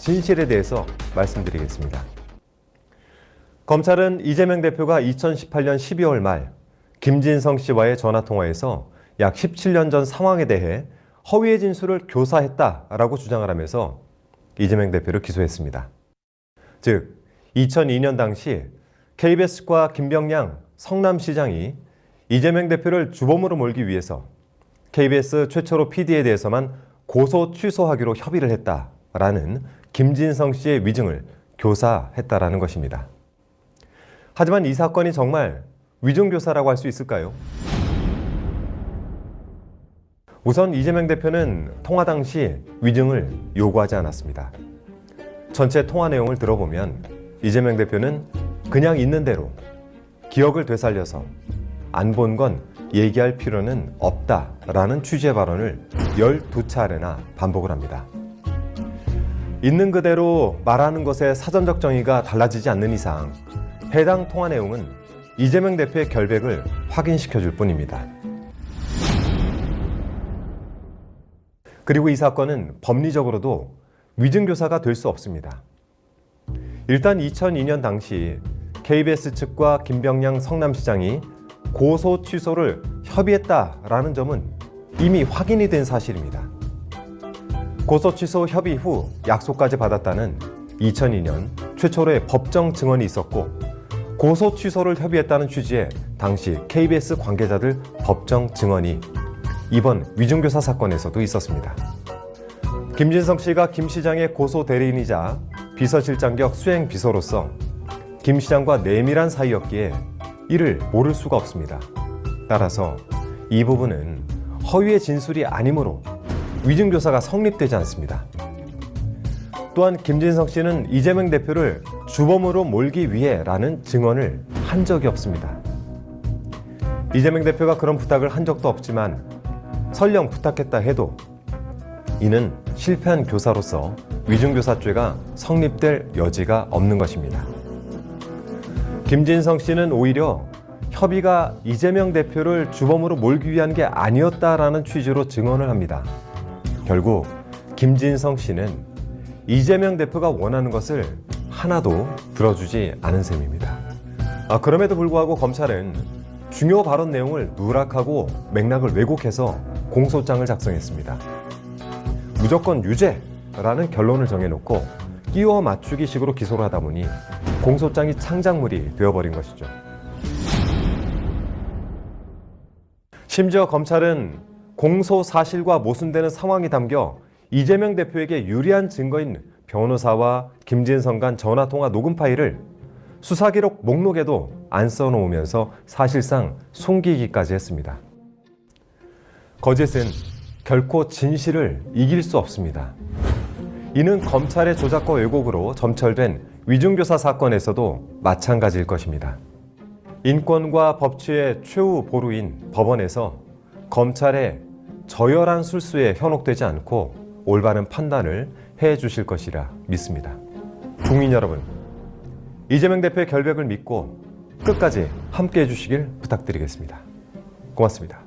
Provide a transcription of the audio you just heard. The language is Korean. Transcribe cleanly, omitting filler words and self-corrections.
진실에 대해서 말씀드리겠습니다. 검찰은 이재명 대표가 2018년 12월 말 김진성 씨와의 전화통화에서 약 17년 전 상황에 대해 허위의 진술을 교사했다라고 주장을 하면서 이재명 대표를 기소했습니다. 즉, 2002년 당시 KBS과 김병량 성남시장이 이재명 대표를 주범으로 몰기 위해서 KBS 최초로 PD에 대해서만 고소 취소하기로 협의를 했다라는 김진성 씨의 위증을 교사했다라는 것입니다. 하지만 이 사건이 정말 위증교사라고 할 수 있을까요? 우선 이재명 대표는 통화 당시 위증을 요구하지 않았습니다. 전체 통화 내용을 들어보면 이재명 대표는 그냥 있는 대로 기억을 되살려서 안 본 건 얘기할 필요는 없다라는 취지의 발언을 12차례나 반복을 합니다. 있는 그대로 말하는 것에 사전적 정의가 달라지지 않는 이상 해당 통화 내용은 이재명 대표의 결백을 확인시켜 줄 뿐입니다. 그리고 이 사건은 법리적으로도 위증교사가 될 수 없습니다. 일단 2002년 당시 KBS 측과 김병량 성남시장이 고소 취소를 협의했다라는 점은 이미 확인이 된 사실입니다. 고소 취소 협의 후 약속까지 받았다는 2002년 최초로의 법정 증언이 있었고, 고소 취소를 협의했다는 취지의 당시 KBS 관계자들 법정 증언이 이번 위증교사 사건에서도 있었습니다. 김진성 씨가 김 시장의 고소 대리인이자 비서실장격 수행 비서로서 김 시장과 내밀한 사이였기에 이를 모를 수가 없습니다. 따라서 이 부분은 허위의 진술이 아니므로 위증교사가 성립되지 않습니다. 또한 김진성 씨는 이재명 대표를 주범으로 몰기 위해라는 증언을 한 적이 없습니다. 이재명 대표가 그런 부탁을 한 적도 없지만 설령 부탁했다 해도 이는 실패한 교사로서 위증교사죄가 성립될 여지가 없는 것입니다. 김진성 씨는 오히려 협의가 이재명 대표를 주범으로 몰기 위한 게 아니었다라는 취지로 증언을 합니다. 결국 김진성 씨는 이재명 대표가 원하는 것을 하나도 들어주지 않은 셈입니다. 그럼에도 불구하고 검찰은 중요 발언 내용을 누락하고 맥락을 왜곡해서 공소장을 작성했습니다. 무조건 유죄라는 결론을 정해놓고 끼워 맞추기 식으로 기소를 하다 보니 공소장이 창작물이 되어버린 것이죠. 심지어 검찰은 공소 사실과 모순되는 상황이 담겨 이재명 대표에게 유리한 증거인 변호사와 김진성 간 전화통화 녹음 파일을 수사기록 목록에도 안 써놓으면서 사실상 숨기기까지 했습니다. 거짓은 결코 진실을 이길 수 없습니다. 이는 검찰의 조작과 왜곡으로 점철된 위증교사 사건에서도 마찬가지일 것입니다. 인권과 법치의 최후 보루인 법원에서 검찰의 저열한 술수에 현혹되지 않고 올바른 판단을 해주실 것이라 믿습니다. 국민 여러분, 이재명 대표의 결백을 믿고 끝까지 함께 해주시길 부탁드리겠습니다. 고맙습니다.